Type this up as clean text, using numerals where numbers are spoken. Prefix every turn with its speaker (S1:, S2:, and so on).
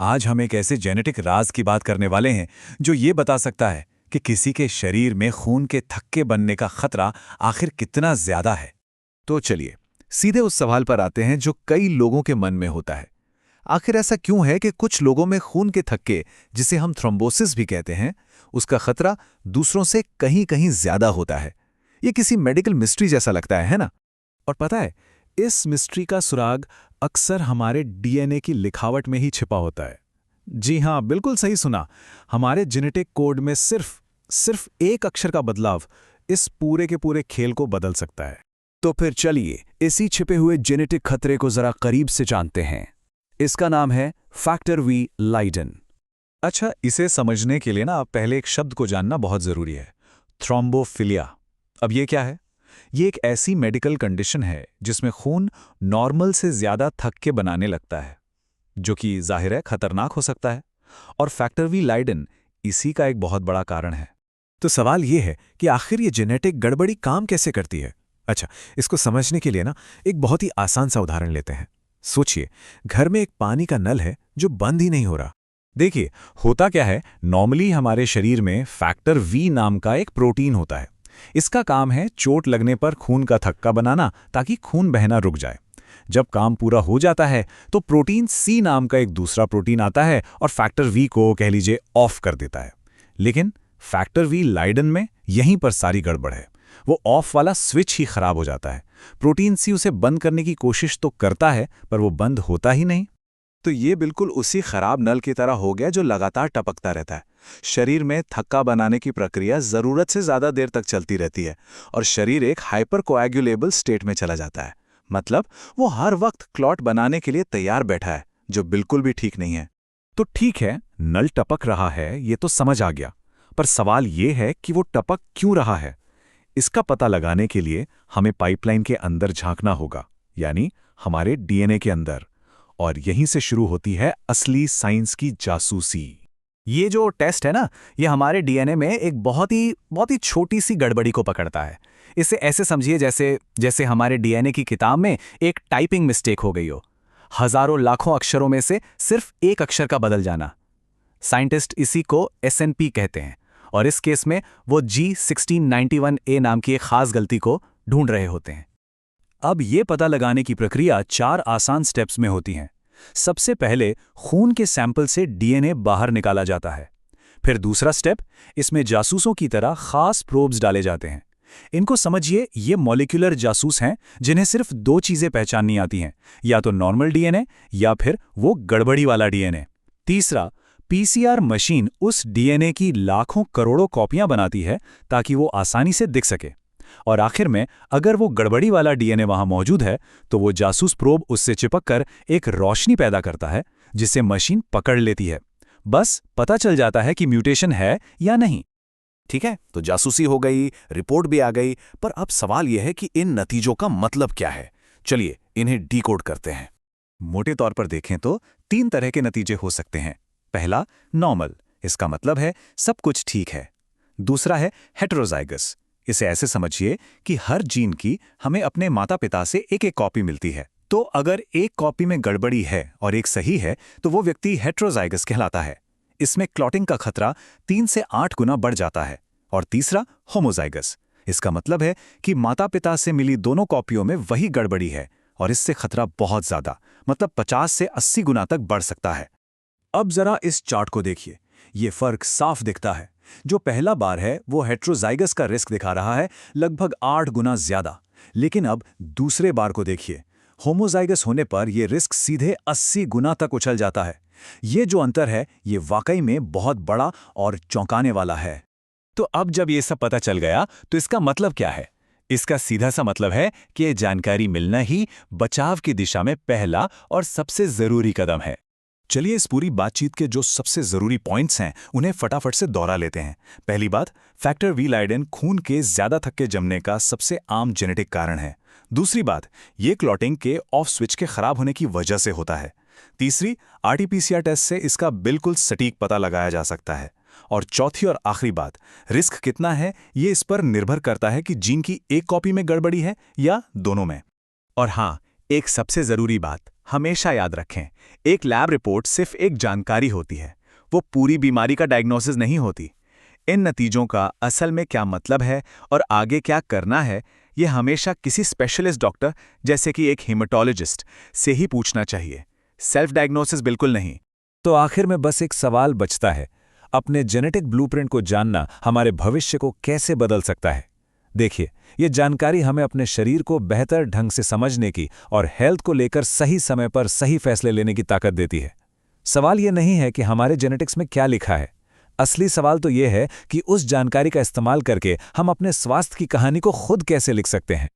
S1: आज हम एक ऐसे जेनेटिक राज की बात करने वाले हैं जो ये बता सकता है कि किसी के शरीर में खून के थक्के बनने का खतरा आखिर कितना ज्यादा है।
S2: तो चलिए सीधे उस सवाल पर आते हैं जो कई लोगों के मन में होता है। आखिर ऐसा क्यों है कि कुछ लोगों में खून के थक्के, जिसे हम थ्रोम्बोसिस भी कहते हैं, उसका खतरा दूसरों से कहीं कहीं ज्यादा होता है। ये किसी मेडिकल मिस्ट्री जैसा लगता है ना?
S1: और पता है, इस मिस्ट्री का सुराग अक्सर हमारे डीएनए की लिखावट में ही छिपा होता है। जी हाँ, बिल्कुल सही सुना। हमारे जेनेटिक कोड में सिर्फ एक अक्षर का बदलाव इस पूरे के पूरे खेल को बदल सकता है।
S2: तो फिर चलिए इसी छिपे हुए जेनेटिक खतरे को जरा करीब से जानते हैं। इसका नाम है फैक्टर वी लाइडेन।
S1: अच्छा, इसे समझने के लिए ना पहले एक शब्द को जानना बहुत जरूरी है, थ्रोम्बोफिलिया। अब ये क्या है? ये एक ऐसी मेडिकल कंडीशन है जिसमें खून नॉर्मल से ज्यादा थक्के बनाने लगता है, जो कि जाहिर है खतरनाक हो सकता है। और फैक्टर वी लाइडेन इसी का एक बहुत बड़ा कारण है।
S2: तो सवाल ये है कि आखिर ये जेनेटिक गड़बड़ी काम कैसे करती है? अच्छा, इसको समझने के लिए ना एक बहुत ही आसान सा उदाहरण लेते हैं। सोचिए, घर में एक पानी का नल है जो बंद ही नहीं हो रहा।
S1: देखिए, होता क्या है, नॉर्मली हमारे शरीर में फैक्टर वी नाम का एक प्रोटीन होता है। इसका काम है चोट लगने पर खून का थक्का बनाना, ताकि खून बहना रुक जाए। जब काम पूरा हो जाता है तो प्रोटीन सी नाम का एक दूसरा प्रोटीन आता है और फैक्टर वी को कह लीजिए ऑफ कर देता है। लेकिन फैक्टर वी लाइडेन में यहीं पर सारी गड़बड़ है। वो ऑफ वाला स्विच ही खराब हो जाता है। प्रोटीन सी उसे बंद करने की कोशिश तो करता है, पर वो बंद होता ही नहीं।
S2: तो ये बिल्कुल उसी खराब नल की तरह हो गया जो लगातार टपकता रहता है। शरीर में थक्का बनाने की प्रक्रिया जरूरत से ज्यादा देर तक चलती रहती है और शरीर एक हाइपर कोएगुलेबल स्टेट में चला जाता है। मतलब वो हर वक्त क्लॉट बनाने के लिए तैयार बैठा है, जो बिल्कुल भी ठीक नहीं है।
S1: तो ठीक है, नल टपक रहा है, ये तो समझ आ गया। पर सवाल ये है कि वो टपक क्यों रहा है। इसका पता लगाने के लिए हमें पाइपलाइन के अंदर झांकना होगा, यानी हमारे डीएनए के अंदर। और यहीं से शुरू होती है असली साइंस की जासूसी।
S3: ये जो टेस्ट है ना, ये हमारे डीएनए में एक बहुत ही छोटी सी गड़बड़ी को पकड़ता है। इसे ऐसे समझिए जैसे जैसे हमारे डीएनए की किताब में एक टाइपिंग मिस्टेक हो गई हो। हजारों लाखों अक्षरों में से सिर्फ एक अक्षर का बदल जाना। साइंटिस्ट इसी को एसएनपी कहते हैं, और इस केस में वो G1691A नाम की एक खास गलती को ढूंढ रहे होते हैं।
S1: अब ये पता लगाने की प्रक्रिया 4 आसान स्टेप्स में होती है। सबसे पहले खून के सैंपल से डीएनए बाहर निकाला जाता है। फिर दूसरा स्टेप, इसमें जासूसों की तरह खास प्रोब्स डाले जाते हैं। इनको समझिए, ये मॉलिक्यूलर जासूस हैं जिन्हें सिर्फ 2 चीजें पहचाननी आती हैं, या तो नॉर्मल डीएनए या फिर वो गड़बड़ी वाला डीएनए। तीसरा, पीसीआर मशीन उस डीएनए की लाखों करोड़ों कॉपियां बनाती है ताकि वो आसानी से दिख सके। और आखिर में अगर वो गड़बड़ी वाला डीएनए वहां मौजूद है तो वो जासूस प्रोब उससे चिपककर एक रोशनी पैदा करता है, जिसे मशीन पकड़ लेती है। बस पता चल जाता है कि म्यूटेशन है या नहीं।
S2: ठीक है, तो जासूसी हो गई, रिपोर्ट भी आ गई, पर अब सवाल यह है कि इन नतीजों का मतलब क्या है। चलिए इन्हें डीकोड करते हैं।
S1: मोटे तौर पर देखें तो 3 तरह के नतीजे हो सकते हैं। पहला, नॉर्मल, इसका मतलब है सब कुछ ठीक है। दूसरा है हेटेरोजाइगस। इसे ऐसे समझिए कि हर जीन की हमें अपने माता पिता से एक एक कॉपी मिलती है। तो अगर एक कॉपी में गड़बड़ी है और एक सही है तो वो व्यक्ति हेटेरोजाइगस कहलाता है। इसमें क्लॉटिंग का खतरा 3 से 8 गुना बढ़ जाता है। और तीसरा, होमोजाइगस। इसका मतलब है कि माता पिता से मिली दोनों कॉपियों में वही गड़बड़ी है और इससे खतरा बहुत ज्यादा, मतलब 50 से 80 गुना तक बढ़ सकता है। अब जरा इस चार्ट को देखिए, ये फर्क साफ दिखता है। जो पहला बार है वो हेटेरोजाइगस का रिस्क दिखा रहा है, लगभग 8 गुना ज्यादा। लेकिन अब दूसरे बार को देखिए, होमोजाइगस होने पर यह रिस्क सीधे 80 गुना तक उछल जाता है। ये जो अंतर है ये वाकई में बहुत बड़ा और चौंकाने वाला है। तो अब जब ये सब पता चल गया तो इसका मतलब क्या है? इसका सीधा सा मतलब है कि ये जानकारी मिलना ही बचाव की दिशा में पहला और सबसे जरूरी कदम है। चलिए इस पूरी बातचीत के जो सबसे जरूरी पॉइंट्स हैं उन्हें फटाफट से दोहरा लेते हैं। पहली बात, फैक्टर वी लाइडेन खून के ज्यादा थक्के जमने का सबसे आम जेनेटिक कारण है। दूसरी बात, ये क्लॉटिंग के ऑफ स्विच के खराब होने की वजह से होता है। तीसरी, आरटीपीसीआर टेस्ट से इसका बिल्कुल सटीक पता लगाया जा सकता है। और चौथी और आखिरी बात, रिस्क कितना है ये इस पर निर्भर करता है कि जीन की एक कॉपी में गड़बड़ी है या दोनों में। और हाँ, एक सबसे जरूरी बात, हमेशा याद रखें, एक लैब रिपोर्ट सिर्फ एक जानकारी होती है, वो पूरी बीमारी का डायग्नोसिस नहीं होती। इन नतीजों का असल में क्या मतलब है और आगे क्या करना है, ये हमेशा किसी स्पेशलिस्ट डॉक्टर जैसे कि एक हेमेटोलॉजिस्ट से ही पूछना चाहिए। सेल्फ डायग्नोसिस बिल्कुल नहीं।
S3: तो आखिर में बस एक सवाल बचता है, अपने जेनेटिक ब्लूप्रिंट को जानना हमारे भविष्य को कैसे बदल सकता है। देखिए, ये जानकारी हमें अपने शरीर को बेहतर ढंग से समझने की और हेल्थ को लेकर सही समय पर सही फैसले लेने की ताकत देती है। सवाल ये नहीं है कि हमारे जेनेटिक्स में क्या लिखा है, असली सवाल तो ये है कि उस जानकारी का इस्तेमाल करके हम अपने स्वास्थ्य की कहानी को खुद कैसे लिख सकते हैं।